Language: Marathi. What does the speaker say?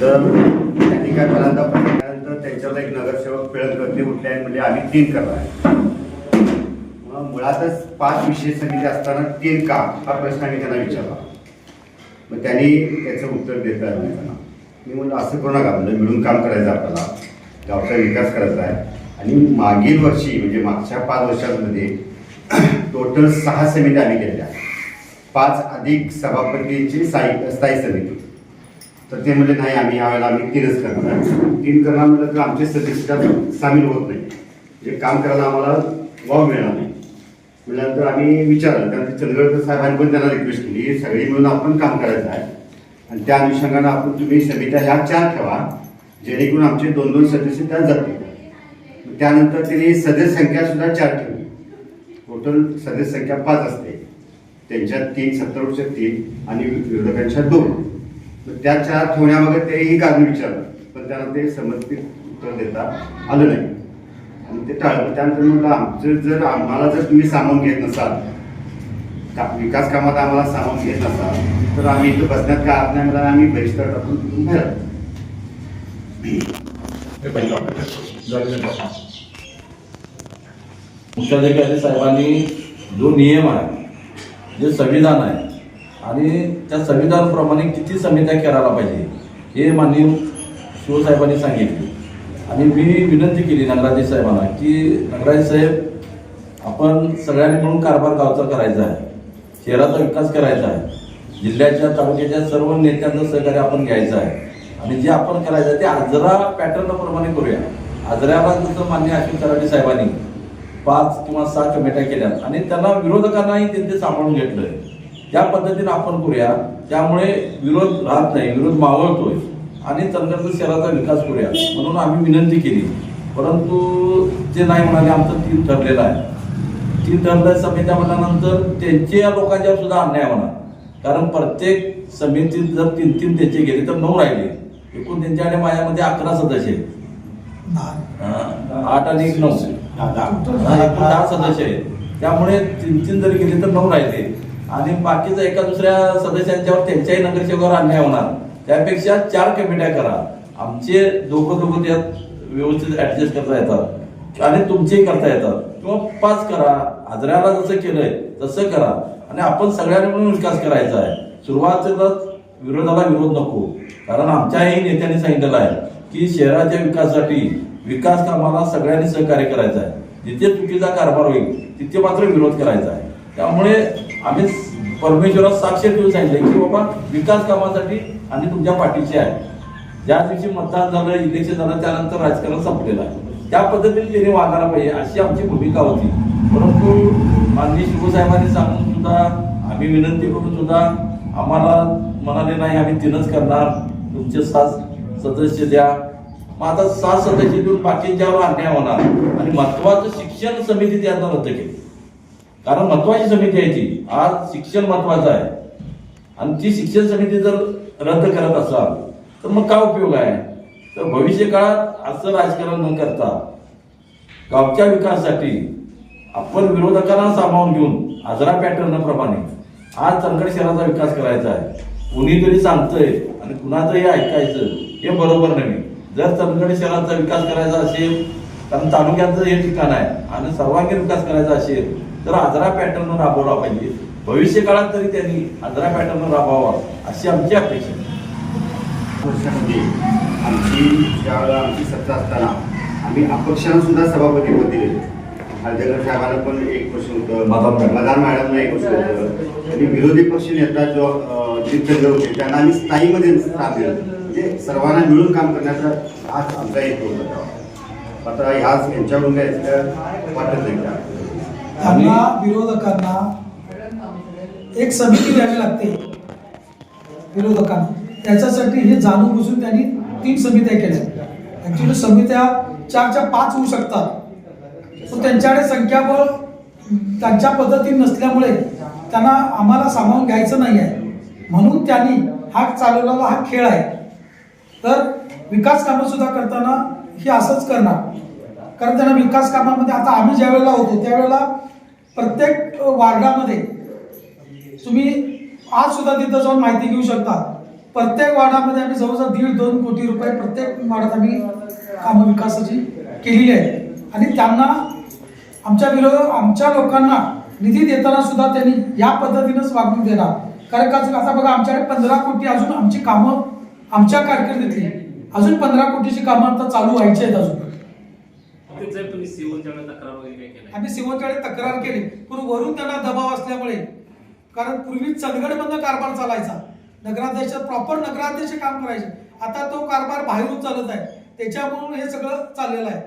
तर त्यांनी काय पहिल्यांदा त्यानंतर त्यांच्यावर एक नगरसेवक पिळत करते उठले आणि म्हणजे आम्ही 3 करणार आहे. मग मुळातच 5 विषय समिती असताना 3 का हा प्रश्न आम्ही त्यांना विचारला. मग त्यांनी त्याचं उत्तर देता आलं नाही त्यांना. मी म्हणलं असं करू नका, म्हणजे मिळून काम करायचं, आपल्याला गावचा विकास करायचा आहे. आणि मागील वर्षी म्हणजे मागच्या 5 वर्षांमध्ये टोटल 6 समिती आम्ही केल्या, 5 अधिक सभापतींची स्थायी समिती. तर ते म्हणजे नाही, आम्ही यावेळेला आम्ही 3च करणार. 3 करणार म्हटलं तर आमचे सदस्य सामील होत नाही, म्हणजे काम करायला आम्हाला वाव मिळणार नाही. म्हटल्यानंतर आम्ही विचारलं, त्यानंतर चंद्रगड साहेबांनी पण त्यांना रिक्वेस्ट केली, सगळी मिळून आपण काम करायचं आहे आणि त्या अनुषंगानं आपण तुम्ही समित्या ह्या 4 ठेवा, जेणेकरून आमचे 2-2 सदस्य त्यात जातील. त्यानंतर त्यांनी सदस्य संख्या सुद्धा 4 ठेवली. टोटल सदस्य संख्या 5 असते, त्यांच्यात 3 सत्तारूढच्या 3 आणि विरोधकांच्या 2. त्या 4 ठेवण्यामागे तेही कारण विचारलं, पण त्यांना ते समर्पित उत्तर देता आलं नाही आणि ते टाळलं. त्यानंतर म्हटलं आमचं जर आम्हाला जर तुम्ही सामावून घेत नसाल, विकास कामात आम्हाला सामावून घेत नसाल तर आम्ही इथं बसण्यात काय अर्थ नाही. मला आम्ही बहिष्कार टाकून तिथून बाहेर. मुख्याधिकारी साहेबांनी जो नियम आहे, जे संविधान आहे आणि त्या संविधानाप्रमाणे किती समित्या करायला पाहिजे हे माननीय शिवसाहेबांनी सांगितले. आणि मी विनंती केली नगराधीश साहेबांना की नगराधीश साहेब, आपण सगळ्यांनी मिळून कारभार गावचा करायचा आहे, शहराचा विकास करायचा आहे, जिल्ह्याच्या तालुक्याच्या सर्व नेत्यांचं सहकार्य आपण घ्यायचं आहे आणि जे आपण करायचं आहे ते आजरा पॅटर्नप्रमाणे करूया. आजऱ्याला जसं माननीय अशोक तराटे साहेबांनी 5 किंवा 6 कमिट्या केल्या आणि त्यांना विरोधकांनाही त्यांचे सांभाळून घेतलंय, त्या पद्धतीने आपण करूया. त्यामुळे विरोध राहत नाही, विरोध मावळतोय आणि चंद्रगड शहराचा विकास करूया म्हणून आम्ही विनंती केली. परंतु ते नाही म्हणाले, आमचं 3 ठरलेलं आहे. 3 ठरलं समित्या म्हटल्यानंतर त्यांच्या लोकांच्यावर सुद्धा अन्याय होणार, कारण प्रत्येक समितीत जर 3-3 त्यांचे गेले तर 9 राहिले. एकूण त्यांच्याकडे माझ्यामध्ये 11 सदस्य आहेत, 8 आणि 1 9 एकूण 10 सदस्य आहेत. त्यामुळे 3-3 जरी गेले तर 9 राहिले आणि बाकीचा एका दुसऱ्या सदस्यांच्यावर त्यांच्याही नगरसेवकावर अन्याय होणार. त्यापेक्षा 4 कमिट्या करा, आमचे दोघं त्यात व्यवस्थित ऍडजस्ट करता येतात आणि तुमचेही करता येतात, किंवा 5 करा. आजऱ्याला जसं केलंय तसं करा आणि आपण सगळ्यांनी मिळून विकास करायचा आहे. सुरुवातीलाच विरोधाला विरोध नको, कारण आमच्याही नेत्यांनी सांगितलेलं आहे की शहराच्या विकासासाठी विकास कामाला सगळ्यांनी सहकार्य करायचं आहे. जिथे चुकीचा कारभार होईल तिथे मात्र विरोध करायचा आहे. त्यामुळे आम्ही परमेश्वरात साक्ष देऊन सांगितलं की बाबा विकास कामासाठी आणि तुमच्या पाठीचे आहे. ज्या दिवशी मतदान झालं, इलेक्शन झालं, त्यानंतर राजकारण संपलेलं आहे. त्या पद्धतीने त्यांनी वागायला पाहिजे अशी आमची भूमिका होती. परंतु माननीय शिवसाहेबांनी सांगून सुद्धा, आम्ही विनंती करून सुद्धा आम्हाला म्हणाले नाही, आम्ही 3च करणार, तुमचे 7 सदस्य द्या. मग आता 7 सदस्य देऊन बाकीच्यावर अन्याय होणार आणि महत्वाचं शिक्षण समिती त्यांना रद्द केली, कारण महत्वाची समिती आहे ती. आज शिक्षण महत्वाचं आहे आणि ती शिक्षण समिती जर रद्द करत असाल तर मग काय उपयोग आहे. तर भविष्य काळात असं राजकारण न करता गावच्या विकासासाठी आपण विरोधकांना सामावून घेऊन आजरा पॅटर्न प्रमाणे आज चंदगड शहराचा विकास करायचा आहे. कुणीतरी सांगतंय आणि कुणाचंही ऐकायचं हे बरोबर नाही. जर चंदगड शहराचा विकास करायचा असेल, कारण तालुक्याचं हे ठिकाण आहे आणि सर्वांगीण विकास करायचा असेल तर आजरा पॅटर्न राबवला पाहिजे. भविष्य काळात तरी त्यांनी आजरा पॅटर्न राबवावा अशी आमची अपेक्षा आहे. वर्षामध्ये आमची सत्ता असताना आम्ही अपक्षांना सुद्धा सभापतीपद दिले. हळदेकर साहेबांना पण 1 वर्ष होतं, मदान मॅडमला 1 वर्ष होतं आणि विरोधी पक्ष नेता जो चित्तगर होते त्यांना आम्ही स्थायीमध्ये स्थान दिलं. म्हणजे सर्वांना मिळून काम करण्याचा आज आमचा एक होता. आता ह्याच यांच्याकडून काय वाटत नाही का त्यांना विरोधकांना एक समिती द्यावी लागते विरोधकांना. त्याच्यासाठी हे जाणून बुजून त्यांनी 3 समित्या केल्या. ऍक्च्युली समित्या 4च्या 5 होऊ शकतात, पण त्यांच्याकडे संख्याबळ त्यांच्या पद्धतीने नसल्यामुळे त्यांना आम्हाला सामावून घ्यायचं नाही आहे, म्हणून त्यांनी हा चालवलेला हा खेळ आहे. तर विकास कामं सुद्धा करताना हे असंच करणार, कारण त्यांना विकास कामामध्ये आता आम्ही ज्या वेळेला होतो त्यावेळेला प्रत्येक वार्डामध्ये तुम्ही आज सुद्धा तिथं जाऊन माहिती घेऊ शकता प्रत्येक वार्डामध्ये आम्ही जवळजवळ 1.5-2 कोटी रुपये प्रत्येक वार्डात आम्ही कामं विकासाची केलेली आहेत आणि त्यांना आमच्या लोकांना निधी देताना सुद्धा त्यांनी या पद्धतीनंच वागणूक देणार. कारण का आता बघा आमच्याकडे 15 कोटी अजून आमची कामं आमच्या कारकिर्दीतली अजून 15 कोटीची कामं आता चालू व्हायची आहेत अजून. आम्ही सिवनच्याकडे तक्रार केली पण वरून त्यांना दबाव असल्यामुळे, कारण पूर्वी चंदगडमधनं कारभार चालायचा, नगराध्यक्ष प्रॉपर नगराध्यक्ष काम करायचे, आता तो कारभार बाहेरून चालत आहे, त्याच्यामुळे हे सगळं चाललेलं आहे.